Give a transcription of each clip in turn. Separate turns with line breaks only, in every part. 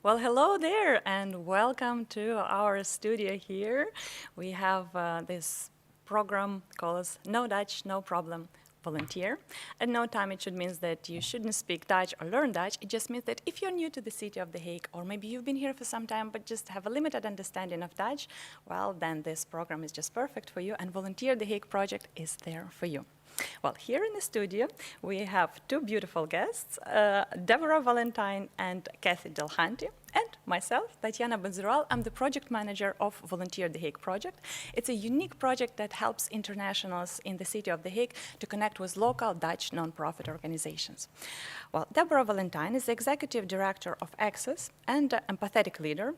Well, hello there, and welcome to our studio here. We have this program called No Dutch, No Problem Volunteer. At no time it should mean that you shouldn't speak Dutch or learn Dutch. It just means that if you're new to the city of The Hague, or maybe you've been here for some time but just have a limited understanding of Dutch, well, then this program is just perfect for you, and Volunteer The Hague project is there for you. Well, here in the studio, we have two beautiful guests, Deborah Valentine and Kathy Delhanty, and myself, Tatiana Benzeral. I'm the project manager of Volunteer The Hague project. It's a unique project that helps internationals in the city of The Hague to connect with local Dutch nonprofit organizations. Well, Deborah Valentine is the executive director of Access and empathetic leader,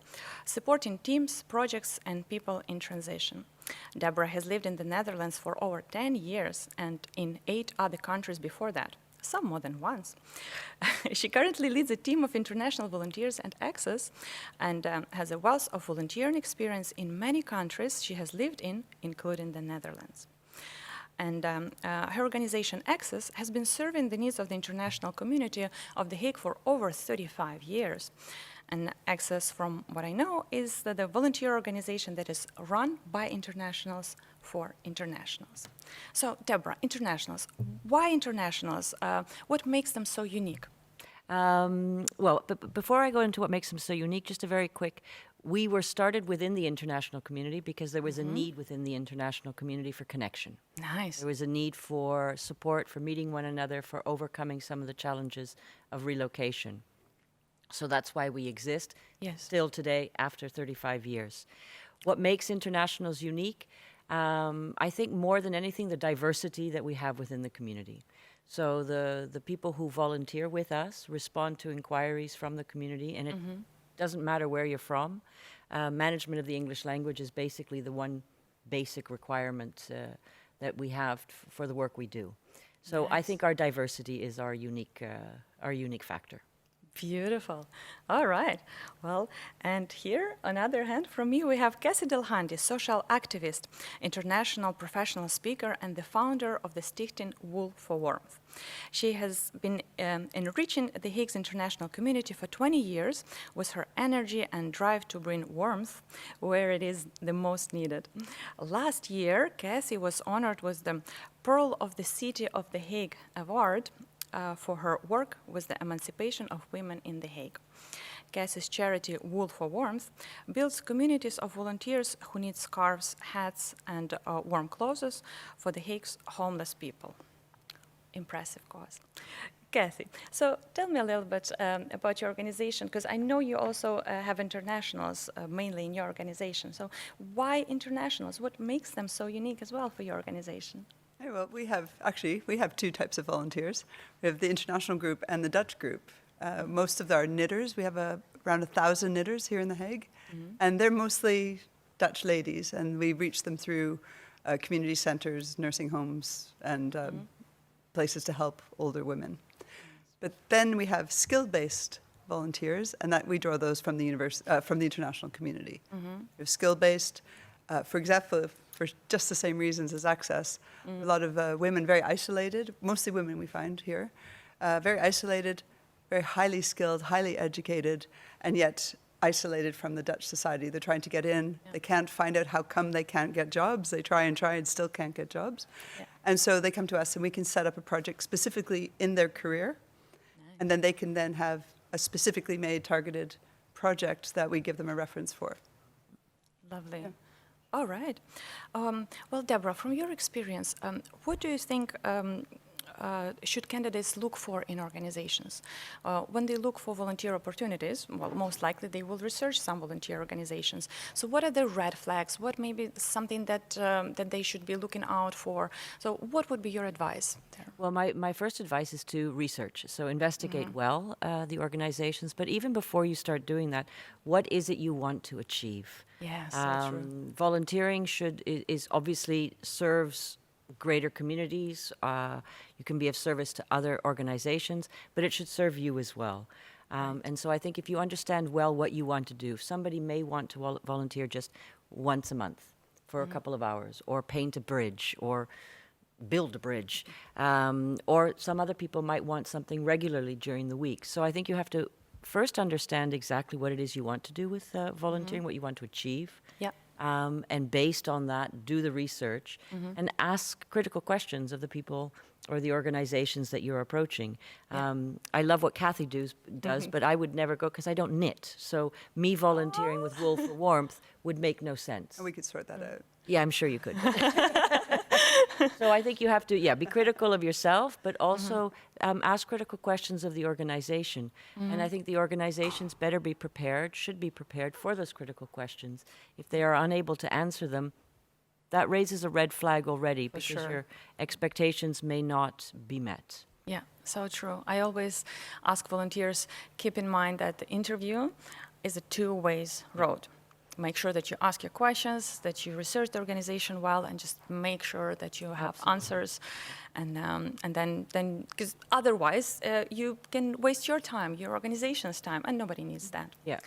supporting teams, projects, and people in transition. Deborah has lived in the Netherlands for over 10 years and in 8 other countries before that, some more than once. She currently leads a team of international volunteers at Access and has a wealth of volunteering experience in many countries she has lived in, including the Netherlands. And her organization, Access, has been serving the needs of the international community of The Hague for over 35 years. And Access, from what I know, is the volunteer organization that is run by internationals for internationals. So, Deborah, internationals. Why internationals? What makes them so unique?
But before I go into what makes them so unique, just a very quick, we were started within the international community because there was a need within the international community for connection.
Nice.
There was a need for support, for meeting one another, for overcoming some of the challenges of relocation. So that's why we exist still today after 35 years. What makes internationals unique? I think more than anything, the diversity that we have within the community. So the people who volunteer with us respond to inquiries from the community, and it doesn't matter where you're from. Management of the English language is basically the one basic requirement that we have for the work we do. So
Nice.
I think our diversity is our unique factor.
Beautiful. All right. Well, and here, on the other hand, from me, we have Cassie Delhanty, social activist, international professional speaker, and the founder of the Stichting Wool for Warmth. She has been enriching the Hague's international community for 20 years with her energy and drive to bring warmth where it is the most needed. Last year, Cassie was honored with the Pearl of the City of The Hague Award for her work with the emancipation of women in The Hague. Cassie's charity, Wool for Warmth, builds communities of volunteers who need scarves, hats, and warm clothes for The Hague's homeless people. Impressive cause. Kathy, so tell me a little bit about your organization, because I know you also have internationals mainly in your organization. So why internationals? What makes them so unique as well for your organization?
Hey, well, we have two types of volunteers. We have the international group and the Dutch group. Most of our knitters, we have around 1,000 knitters here in The Hague, and they're mostly Dutch ladies, and we reach them through community centers, nursing homes, and places to help older women. But then we have skill-based volunteers, and that we draw those from the international community. We have skill-based, for example, for just the same reasons as Access. A lot of women very isolated, mostly women we find here, very isolated, very highly skilled, highly educated, and yet isolated from the Dutch society. They're trying to get in. They can't find out how come they can't get jobs. They try and still can't get jobs. And so they come to us and we can set up a project specifically in their career. And then they can then have a specifically made targeted project that we give them a reference for.
Lovely. Yeah. All right. Well, Deborah, from your experience, what do you think should candidates look for in organizations? When they look for volunteer opportunities, well, most likely they will research some volunteer organizations. So what are the red flags? What may be something that they should be looking out for? So what would be your advice there?
Well, my first advice is to research. So investigate well the organizations. But even before you start doing that, what is it you want to achieve?
Yes, that's true.
Volunteering is obviously serves greater communities. You can be of service to other organizations, but it should serve you as well. And so I think if you understand well what you want to do, somebody may want to volunteer just once a month for a couple of hours, or paint a bridge, or build a bridge, or some other people might want something regularly during the week. So I think you have to first understand exactly what it is you want to do with volunteering, what you want to achieve.
Yeah.
And based on that, do the research and ask critical questions of the people or the organizations that you're approaching. I love what Kathy does, but I would never go because I don't knit. So me volunteering with Wool for Warmth would make no sense.
And we could sort that out.
Yeah, I'm sure you could. So I think you have to, be critical of yourself, but also ask critical questions of the organization. And I think the organizations better be prepared, should be prepared for those critical questions. If they are unable to answer them, that raises a red flag already because
sure.
your expectations may not be met.
Yeah, so true. I always ask volunteers, keep in mind that the interview is a two-ways road. Make sure that you ask your questions, that you research the organization well, and just make sure that you have answers. And then, because otherwise you can waste your time, your organization's time, and nobody needs that.
Yeah.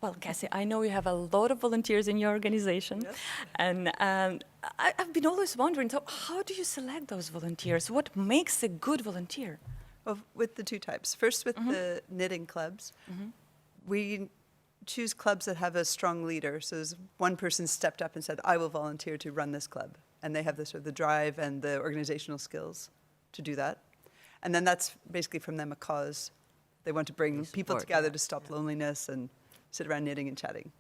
Well, Cassie, I know you have a lot of volunteers in your organization,
Yes.
and I've been always wondering, so how do you select those volunteers? What makes a good volunteer?
Well, with the two types. First, with the knitting clubs, we choose clubs that have a strong leader. So as one person stepped up and said, I will volunteer to run this club. And they have the sort of the drive and the organizational skills to do that. And then that's basically from them a cause. They want to bring people
support,
together to stop loneliness and sit around knitting and chatting.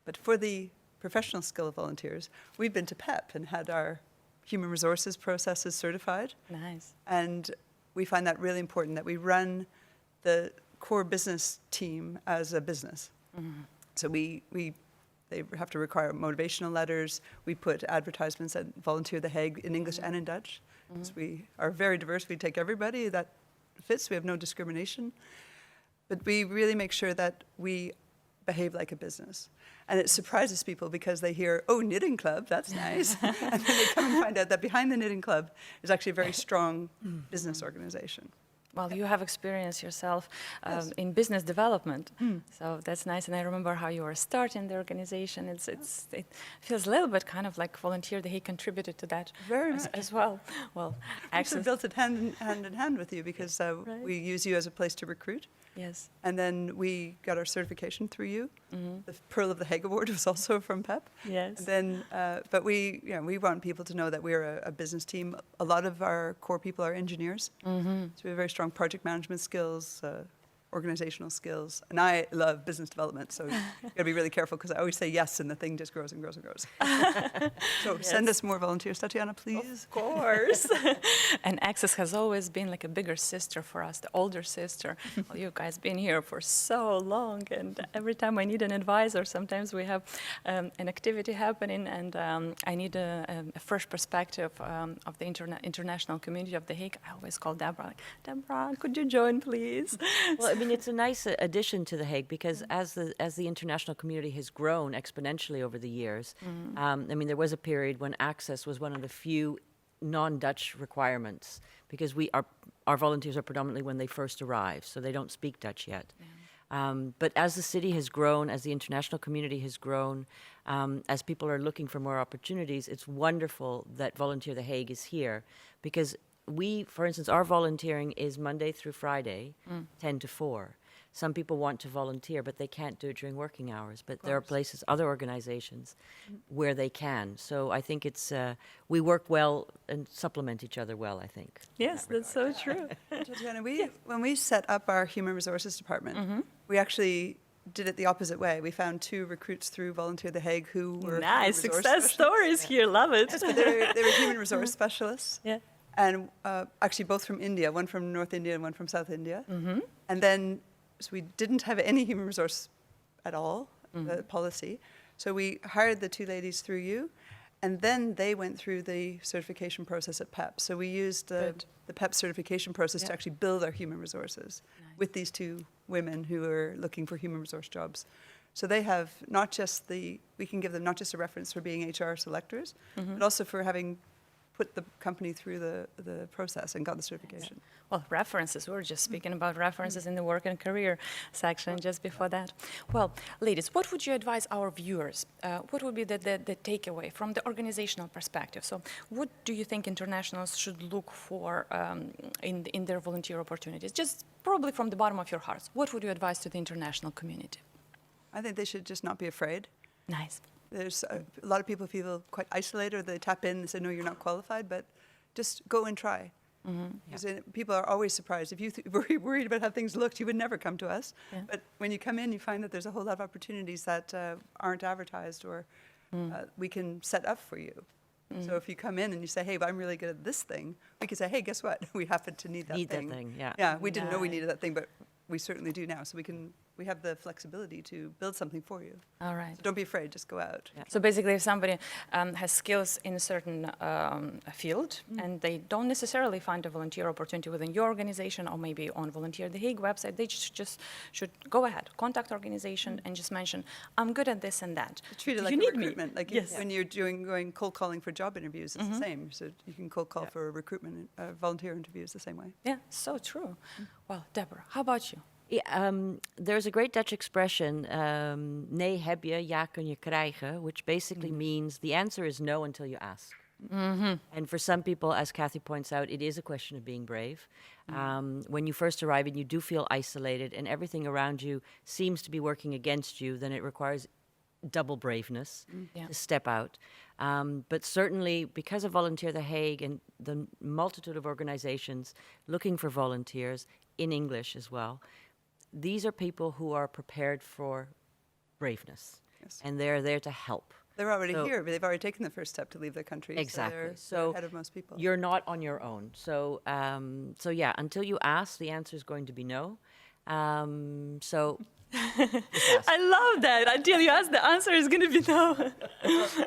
But for the professional skill volunteers, we've been to PEP and had our human resources processes certified.
Nice.
And we find that really important, that we run the core business team as a business. So they have to require motivational letters. We put advertisements at Volunteer the Hague in English and in Dutch. So we are very diverse. We take everybody that fits. We have no discrimination. But we really make sure that we behave like a business. And it surprises people because they hear, oh, knitting club, that's nice. And then they come and find out that behind the knitting club is actually a very strong business organization.
Well, you have experience yourself
Yes.
in business development, so that's nice. And I remember how you were starting the organization. It feels a little bit kind of like Volunteer that he contributed to that
Very
as well. Well,
We sort of built it hand in hand with you because
Right.
we use you as a place to recruit.
yes,
And then we got our certification through you. The Pearl of the Hague Award was also from PEP.
yes,
And then, but we want people to know that we're a business team. A lot of our core people are engineers. So we have very strong project management skills, organizational skills. And I love business development, so you got to be really careful because I always say yes and the thing just grows and grows and grows. So send us more volunteers, Tatiana, please.
of course. And Access has always been like a bigger sister for us, the older sister. Well, you guys been here for so long, and every time I need an advisor, sometimes we have an activity happening, and I need a fresh perspective of the international community of The Hague. I always call Deborah. Like, Deborah, could you join, please?
Well, I mean, it's a nice addition to The Hague because as the international community has grown exponentially over the years, I mean, there was a period when access was one of the few non-Dutch requirements because our volunteers are predominantly when they first arrive, so they don't speak Dutch yet. But as the city has grown, as the international community has grown, as people are looking for more opportunities, it's wonderful that Volunteer The Hague is here because for instance, our volunteering is Monday through Friday, 10 to 4. Some people want to volunteer, but they can't do it during working hours. But there are places, other organizations, where they can. So I think we work well and supplement each other well, I think.
Yes, that's so true.
Tatiana, when we set up our human resources department, we actually did it the opposite way. We found 2 recruits through Volunteer The Hague who were
Nice
human resource
success
specialists.
stories here. Love it.
Yes, but they were human resource specialists.
Yeah.
And actually both from India, one from North India and one from South India. And then, so we didn't have any human resource at all, the policy. So we hired the 2 ladies through you, and then they went through the certification process at PEP. So we used the PEP certification process to actually build our human resources with these 2 women who are looking for human resource jobs. So they have not just we can give them not just a reference for being HR selectors, but also for having put the company through the process and got the certification.
Well, references. We were just speaking about references in the work and career section just before that. Well, ladies, what would you advise our viewers? What would be the takeaway from the organizational perspective? So what do you think internationals should look for in their volunteer opportunities? Just probably from the bottom of your hearts, what would you advise to the international community?
I think they should just not be afraid.
Nice.
There's a lot of people feel quite isolated, or they tap in and say, no, you're not qualified, but just go and try. Because people are always surprised. If you were worried about how things looked, you would never come to us.
Yeah.
But when you come in, you find that there's a whole lot of opportunities that aren't advertised or we can set up for you. So if you come in and you say, hey, I'm really good at this thing, we can say, hey, guess what? We happen to need that thing.
Yeah.
Yeah, we didn't know we
Nice.
needed that thing, but we certainly do now. So we have the flexibility to build something for you.
All right.
So don't be afraid, just go out.
Yeah.
So basically, if somebody has skills in a certain field and they don't necessarily find a volunteer opportunity within your organization or maybe on Volunteer the Hague website, they just should go ahead, contact organization and just mention, I'm good at this and that.
Treat it
Do
like
you
a
need me?
recruitment. Like
Yes.
when you're going cold calling for job interviews, it's the same. So you can cold call for recruitment, volunteer interviews the same way.
Yeah, so true. Well, Deborah, how about you?
Yeah, there's a great Dutch expression, nee heb je, ja kun je krijgen, which basically means the answer is no until you ask. And for some people, as Kathy points out, it is a question of being brave. When you first arrive and you do feel isolated and everything around you seems to be working against you, then it requires double braveness
Yeah.
to step out. But certainly, because of Volunteer the Hague and the multitude of organizations looking for volunteers in English as well, these are people who are prepared for braveness,
Yes.
and they're there to help.
They're already
So-
here, but they've already taken the first step to leave their country.
Exactly.
So they're
So
ahead of most people.
You're not on your own. So, so yeah, until you ask, the answer is going to be no. So
I love that. Until you ask, the answer is going to be no.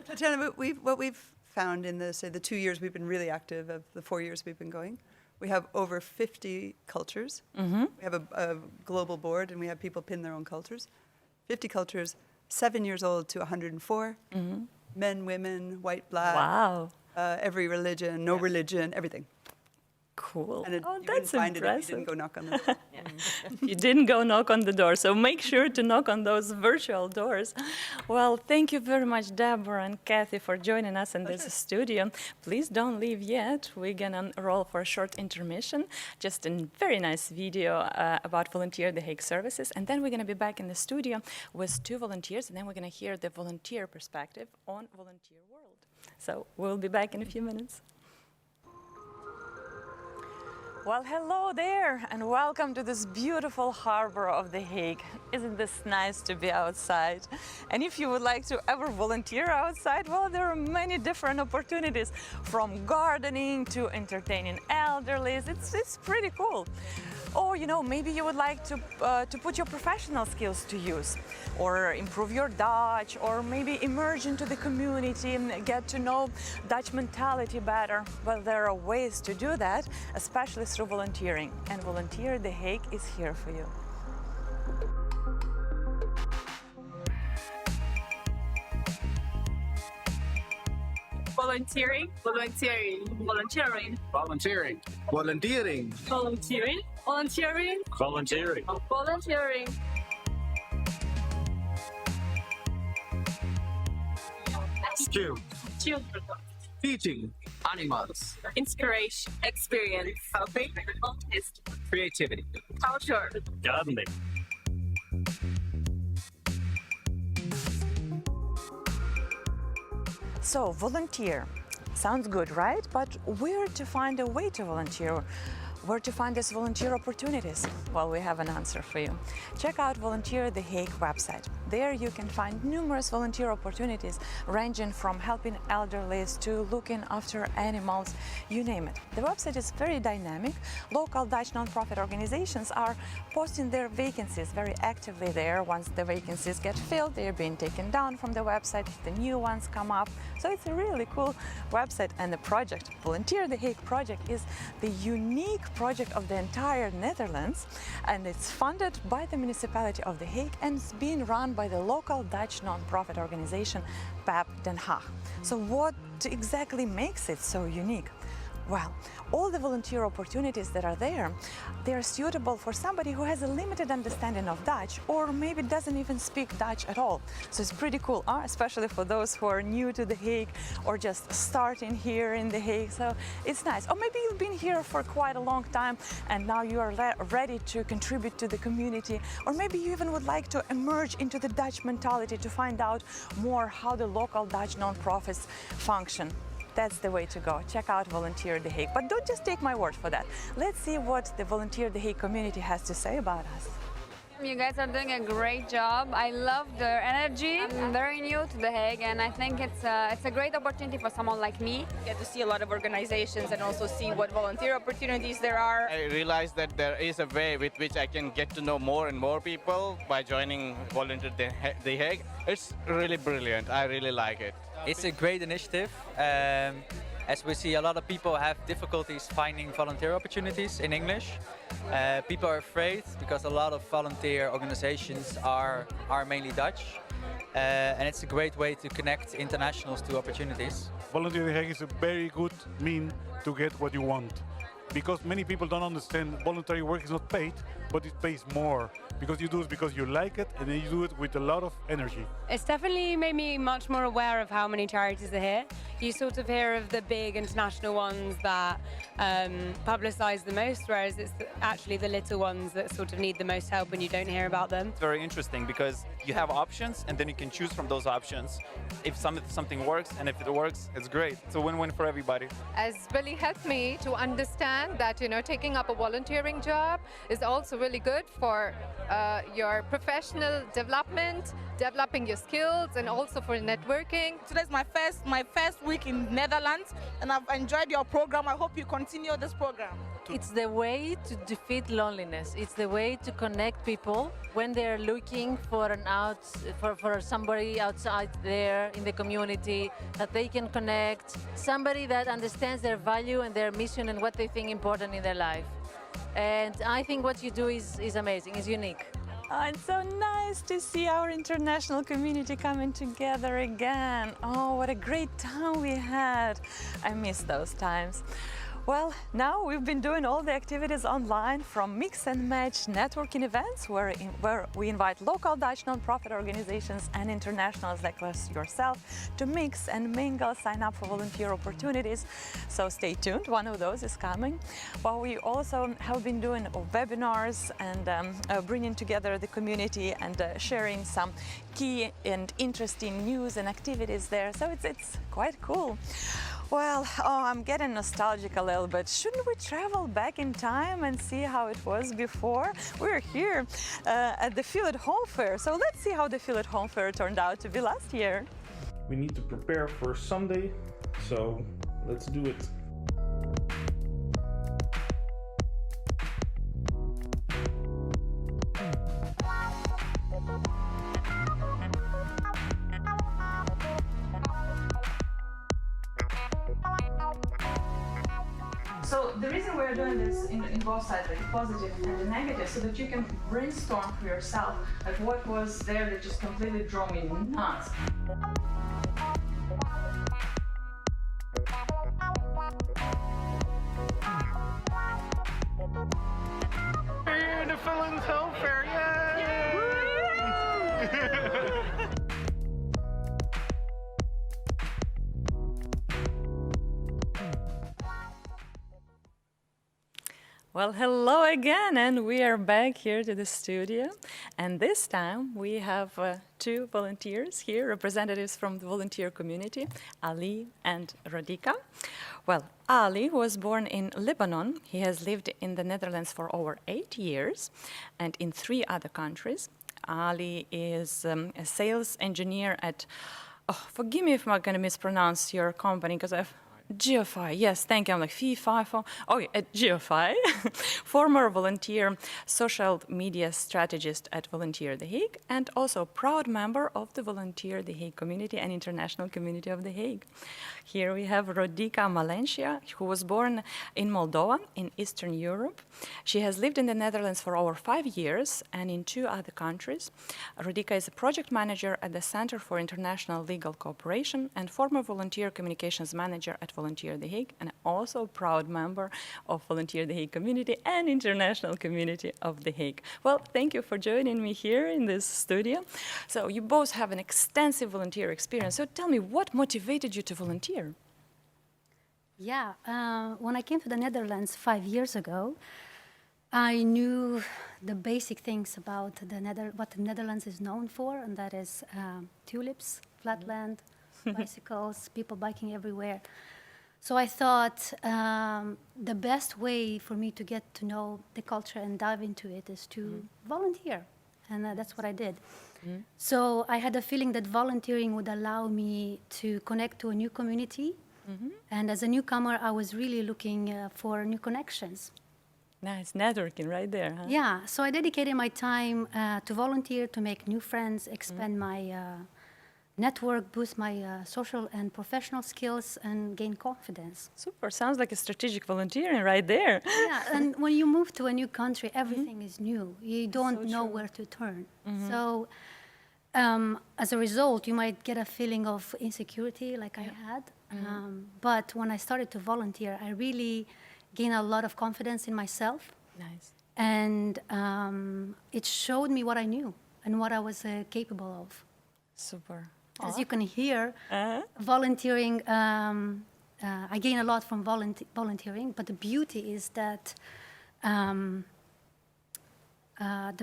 Tatiana, what we've found in the 2 years we've been really active, of the 4 years we've been going, we have over 50 cultures. We have a global board, and we have people pin their own cultures. 50 cultures, 7 years old to 104. Men, women, white, black,
Wow.
every religion, no religion, everything.
Cool.
And
Oh,
you wouldn't
that's
find it if you
impressive.
didn't go knock on the door.
You didn't go knock on the door, so make sure to knock on those virtual doors. Well, thank you very much, Deborah and Kathy, for joining us in this studio. Please don't leave yet. We're gonna roll for a short intermission, just a very nice video about Volunteer the Hague services, and then we're gonna be back in the studio with 2 volunteers, and then we're gonna hear the volunteer perspective on volunteer world. So we'll be back in a few minutes. Well, hello there, and welcome to this beautiful harbor of The Hague. Isn't this nice to be outside? And if you would like to ever volunteer outside, well, there are many different opportunities, from gardening to entertaining elderlies. It's pretty cool. Or, you know, maybe you would like to put your professional skills to use, or improve your Dutch, or maybe emerge into the community and get to know Dutch mentality better. Well, there are ways to do that, especially through volunteering. And Volunteer the Hague is here for you.
Volunteering, volunteering, volunteering,
Volunteering. Volunteering.
volunteering, volunteering,
Volunteering.
volunteering.
Skill.
Children,
Teaching. Animals.
inspiration, experience, helping, artist,
Creativity.
culture.
Gardening.
So, volunteer. Sounds good, right? But where to find a way to volunteer? Where to find these volunteer opportunities? Well, we have an answer for you. Check out Volunteer the Hague website. There you can find numerous volunteer opportunities, ranging from helping elderlies to looking after animals, you name it. The website is very dynamic. Local Dutch nonprofit organizations are posting their vacancies very actively there. Once the vacancies get filled, they're being taken down from the website, the new ones come up. So it's a really cool website. And the project, Volunteer the Hague project, is the unique project of the entire Netherlands, and it's funded by the municipality of The Hague, and it's being run by the local Dutch non-profit organization PAP Den Haag. So what exactly makes it so unique? Well, all the volunteer opportunities that are there, they are suitable for somebody who has a limited understanding of Dutch or maybe doesn't even speak Dutch at all. So it's pretty cool, especially for those who are new to The Hague or just starting here in The Hague. So it's nice. Or maybe you've been here for quite a long time and now you are ready to contribute to the community. Or maybe you even would like to emerge into the Dutch mentality to find out more how the local Dutch non-profits function. That's the way to go. Check out Volunteer The Hague. But don't just take my word for that. Let's see what the Volunteer The Hague community has to say about us.
You guys are doing a great job. I love the energy. I'm very new to The Hague, and I think it's a great opportunity for someone like me.
Get to see a lot of organizations and also see what volunteer opportunities there are.
I realized that there is a way with which I can get to know more and more people by joining Volunteer The Hague. It's really brilliant. I really like it.
It's a great initiative. As we see, a lot of people have difficulties finding volunteer opportunities in English. People are afraid because a lot of volunteer organizations are mainly Dutch. And it's a great way to connect internationals to opportunities.
Volunteer The Hague is a very good mean to get what you want. Because many people don't understand voluntary work is not paid, but it pays more. Because you do it because you like it, and then you do it with a lot of energy.
It's definitely made me much more aware of how many charities are here. You sort of hear of the big international ones that publicise the most, whereas it's actually the little ones that sort of need the most help and you don't hear about them.
It's very interesting because you have options and then you can choose from those options. If something works, and if it works, it's great. It's a win-win for everybody.
As Billy helped me to understand that, taking up a volunteering job is also really good for your professional development, developing your skills, and also for networking.
Today's my first week in Netherlands, and I've enjoyed your program. I hope you continue this program.
It's the way to defeat loneliness. It's the way to connect people when they're looking for for somebody outside there in the community that they can connect, somebody that understands their value and their mission and what they think important in their life. And I think what you do is amazing, is unique.
Oh, it's so nice to see our international community coming together again. Oh, what a great time we had. I miss those times. Well, now we've been doing all the activities online, from mix and match networking events where we invite local Dutch non-profit organizations and internationals like yourself to mix and mingle, sign up for volunteer opportunities. So stay tuned, one of those is coming. But we also have been doing webinars and bringing together the community and sharing some key and interesting news and activities there. So it's quite cool. Well, I'm getting nostalgic a little bit. Shouldn't we travel back in time and see how it was before? We're here at the Feel at Home Fair. So let's see how the Feel at Home Fair turned out to be last year.
We need to prepare for Sunday, so let's do it.
So the reason we're doing this in both sides, like positive and the negative, so that you can brainstorm for yourself, like what was there that just completely drove me nuts.
We're here in the Finland Home Fair, yay!
Well, hello again, and we are back here to the studio. And this time we have two volunteers here, representatives from the volunteer community, Ali and Radika. Well, Ali was born in Lebanon. He has lived in the Netherlands for over 8 years and in 3 other countries. Ali is a sales engineer at, forgive me if I'm going to mispronounce your company, because I've Geofy, yes, thank you. I'm like fee-fi-fo. Okay, at Geofy, former volunteer social media strategist at Volunteer The Hague, and also proud member of the Volunteer The Hague community and international community of The Hague. Here we have Rodica Malencia, who was born in Moldova in Eastern Europe. She has lived in the Netherlands for over 5 years and in 2 other countries. Rodica is a project manager at the Center for International Legal Cooperation and former volunteer communications manager at Volunteer The Hague, and also a proud member of Volunteer The Hague community and international community of The Hague. Well, thank you for joining me here in this studio. So you both have an extensive volunteer experience. So tell me, what motivated you to volunteer?
Yeah, when I came to the Netherlands 5 years ago, I knew the basic things about what the Netherlands is known for, and that is tulips, flatland, bicycles, people biking everywhere. So I thought the best way for me to get to know the culture and dive into it is to volunteer, and that's what I did. So I had a feeling that volunteering would allow me to connect to a new community, and as a newcomer, I was really looking for new connections.
Nice, networking right there, huh?
Yeah, so I dedicated my time to volunteer, to make new friends, expand my network, boost my social and professional skills, and gain confidence.
Super, sounds like a strategic volunteering right there.
Yeah, and when you move to a new country, everything is new. You don't know where to turn. So as a result, you might get a feeling of insecurity like I had. But when I started to volunteer, I really gained a lot of confidence in myself.
Nice.
And it showed me what I knew and what I was capable of.
Super.
As you can hear, volunteering, I gain a lot from volunteering, but the beauty is that, the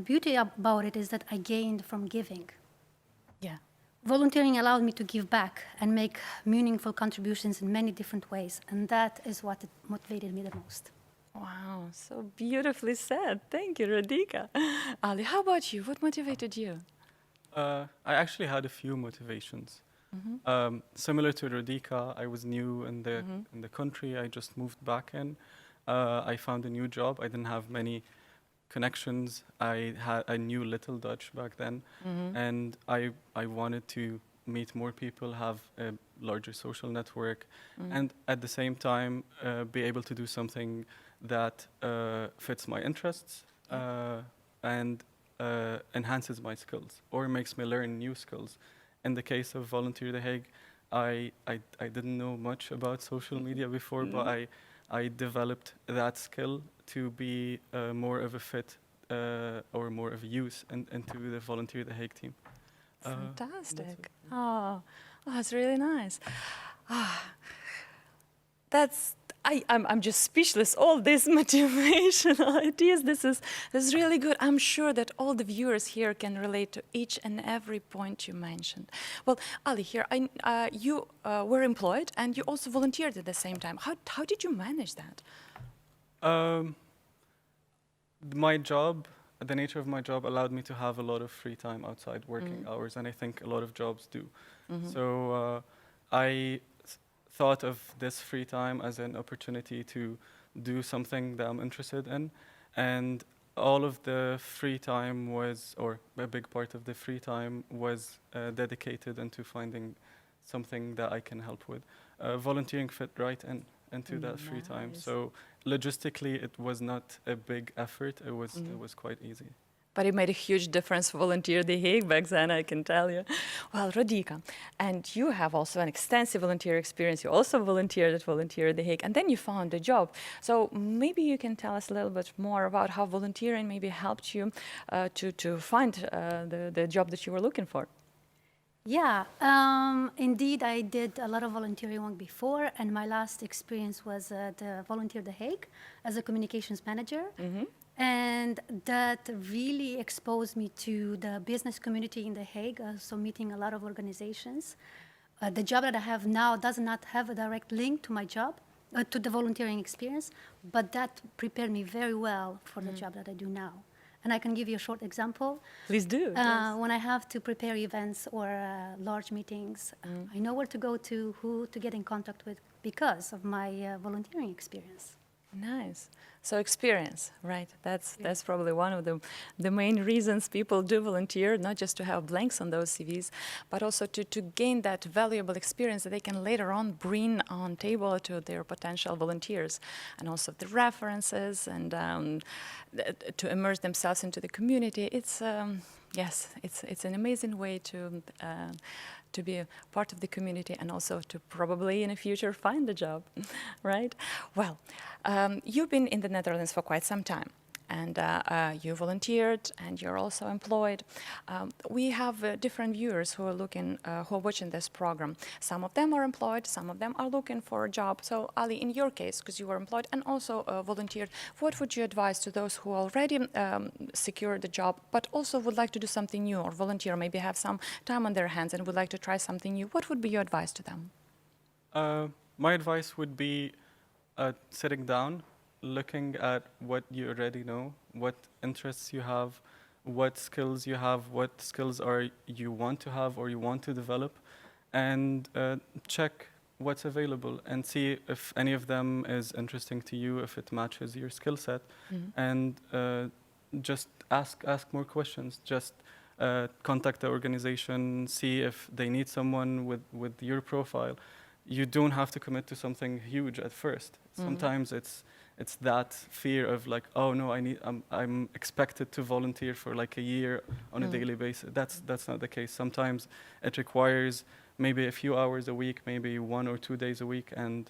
beauty about it is that I gained from giving.
Yeah.
Volunteering allowed me to give back and make meaningful contributions in many different ways, and that is what motivated me the most.
Wow, so beautifully said. Thank you, Rodica. Ali, how about you? What motivated you?
I actually had a few motivations. Similar to Rodica, I was new in the country. I just moved back in. I found a new job. I didn't have many connections. I knew little Dutch back then, and I wanted to meet more people, have a larger social network, and at the same time be able to do something that fits my interests and enhances my skills or makes me learn new skills. In the case of Volunteer The Hague, I didn't know much about social media before, but I developed that skill to be more of a fit or more of a use into the Volunteer The Hague team.
Fantastic. That's really nice. I'm just speechless. All these motivational ideas. This is really good. I'm sure that all the viewers here can relate to each and every point you mentioned. Well, Ali, here you were employed and you also volunteered at the same time. How did you manage that?
My job, the nature of my job, allowed me to have a lot of free time outside working hours, and I think a lot of jobs do. So I thought of this free time as an opportunity to do something that I'm interested in, and all of the free time was, or a big part of the free time was dedicated into finding something that I can help with. Volunteering fit right into that free time. So logistically, it was not a big effort. It was quite easy.
But it made a huge difference for Volunteer The Hague back then, I can tell you. Well, Rodica, and you have also an extensive volunteer experience. You also volunteered at Volunteer The Hague, and then you found a job. So maybe you can tell us a little bit more about how volunteering maybe helped you to find the job that you were looking for.
Yeah, indeed, I did a lot of volunteering work before, and my last experience was at Volunteer The Hague as a communications manager. And that really exposed me to the business community in The Hague, so meeting a lot of organizations. The job that I have now does not have a direct link to my job, to the volunteering experience, but that prepared me very well for the job that I do now. And I can give you a short example.
Please do. Yes.
When I have to prepare events or large meetings, I know where to go to, who to get in contact with because of my volunteering experience.
Nice. So experience, right? That's probably one of the main reasons people do volunteer, not just to have blanks on those CVs, but also to gain that valuable experience that they can later on bring on table to their potential volunteers, and also the references and to immerse themselves into the community. It's yes, it's an amazing way to be a part of the community and also to probably in the future find a job, right? Well, you've been in the Netherlands for quite some time, and you volunteered and you're also employed. We have different viewers who are looking, who are watching this program. Some of them are employed, some of them are looking for a job. So Ali, in your case, because you were employed and also volunteered, what would you advise to those who already secured the job, but also would like to do something new or volunteer, maybe have some time on their hands and would like to try something new? What would be your advice to them?
My advice would be sitting down, looking at what you already know, what interests you have, what skills you have, what skills are you want to have or you want to develop, and check what's available and see if any of them is interesting to you, if it matches your skill set, and just ask more questions. Just contact the organization, see if they need someone with your profile. You don't have to commit to something huge at first. Sometimes it's that fear of like, oh no, I'm expected to volunteer for like a year on a daily basis. That's not the case. Sometimes it requires maybe a few hours a week, maybe 1 or 2 days a week, and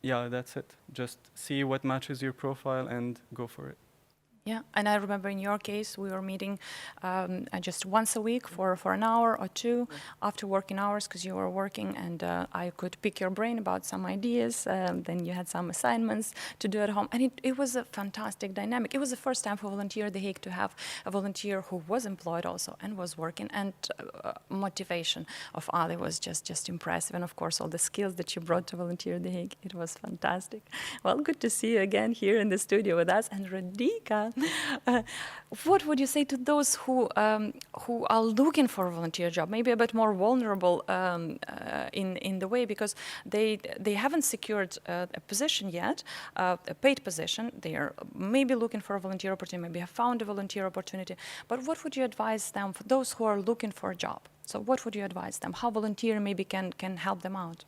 yeah, that's it. Just see what matches your profile and go for it.
Yeah, and I remember in your case, we were meeting just once a week for an hour or two after working hours, because you were working, and I could pick your brain about some ideas. Then you had some assignments to do at home, and it was a fantastic dynamic. It was the first time for Volunteer The Hague to have a volunteer who was employed also and was working, and motivation of Ali was just impressive, and of course all the skills that you brought to Volunteer The Hague. It was fantastic. Well, good to see you again here in the studio with us. And Radhika, what would you say to those who are looking for a volunteer job, maybe a bit more vulnerable in the way, because they haven't secured a position yet, a paid position. They are maybe looking for a volunteer opportunity, maybe have found a volunteer opportunity. But what would you advise them for those who are looking for a job? So what would you advise them? How volunteer maybe can help them out?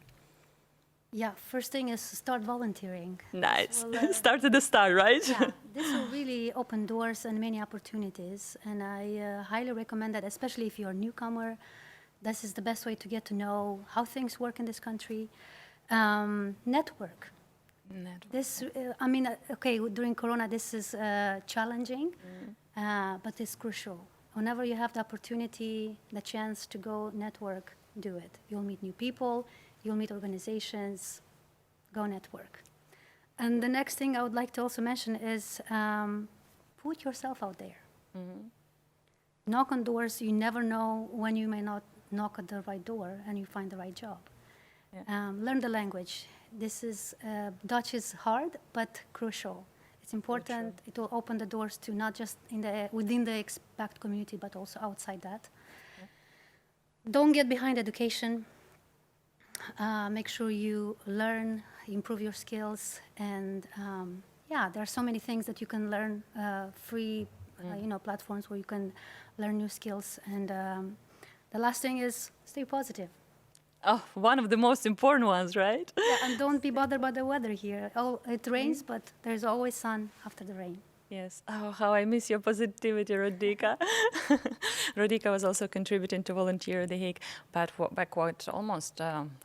Yeah, first thing is start volunteering.
Nice. Start at the start, right?
Yeah, this will really open doors and many opportunities. And I highly recommend that, especially if you're a newcomer. This is the best way to get to know how things work in this country. Network. This, I mean, okay, during Corona, this is challenging, but it's crucial. Whenever you have the opportunity, the chance to go network, do it. You'll meet new people. You'll meet organizations, go network. And the next thing I would like to also mention is put yourself out there. Knock on doors. You never know when you may not knock at the right door and you find the right job. Yeah. Learn the language. This is, Dutch is hard, but crucial. It's important. It will open the doors to not just within the expat community, but also outside that. Yeah. Don't get behind education. Make sure you learn, improve your skills, and yeah, there are so many things that you can learn, free, platforms where you can learn new skills. And the last thing is stay positive.
Oh, one of the most important ones, right?
Yeah, and don't be bothered by the weather here. Oh, it rains, but there's always sun after the rain.
Yes. Oh, how I miss your positivity, Radhika. Radhika was also contributing to Volunteer The Hague back almost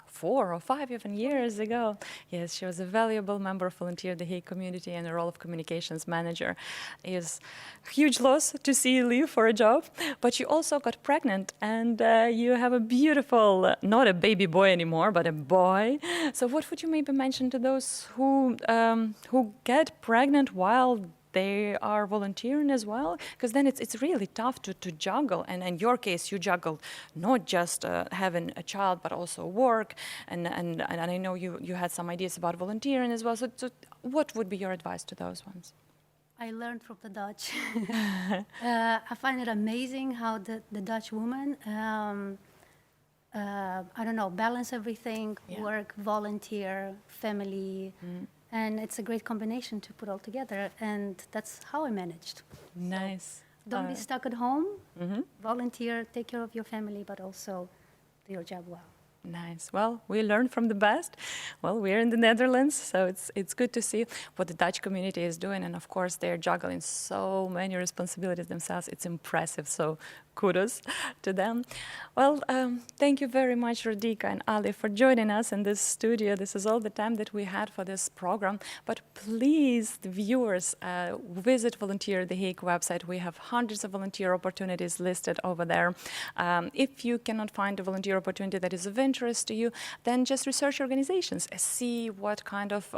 4 or 5 even years ago. Yes, she was a valuable member of Volunteer The Hague community and the role of communications manager. It is a huge loss to see you leave for a job, but you also got pregnant and you have a beautiful, not a baby boy anymore, but a boy. So what would you maybe mention to those who get pregnant while they are volunteering as well? Because then it's really tough to juggle. And in your case, you juggled not just having a child, but also work. And I know you had some ideas about volunteering as well. So what would be your advice to those ones?
I learned from the Dutch. I find it amazing how the Dutch woman, I don't know, balance everything, work, volunteer, family, and it's a great combination to put all together, and that's how I managed.
Nice.
So don't be stuck at home, volunteer, take care of your family, but also do your job well.
Nice. Well, we learn from the best. Well, we're in the Netherlands, so it's good to see what the Dutch community is doing. And of course, they're juggling so many responsibilities themselves. It's impressive. So kudos to them. Well, thank you very much, Radhika and Ali, for joining us in this studio. This is all the time that we had for this program. But please, the viewers, visit Volunteer The Hague website. We have hundreds of volunteer opportunities listed over there. If you cannot find a volunteer opportunity that is of interest to you, then just research organizations, see what kind of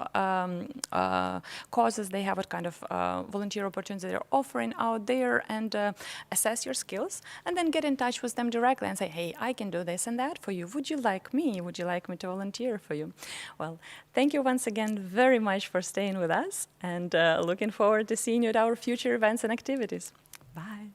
causes they have, what kind of volunteer opportunities they're offering out there, and assess your skills, and then get in touch with them directly and say, hey, I can do this and that for you. Would you like me? Would you like me to volunteer for you? Well, thank you once again very much for staying with us, and looking forward to seeing you at our future events and activities. Bye.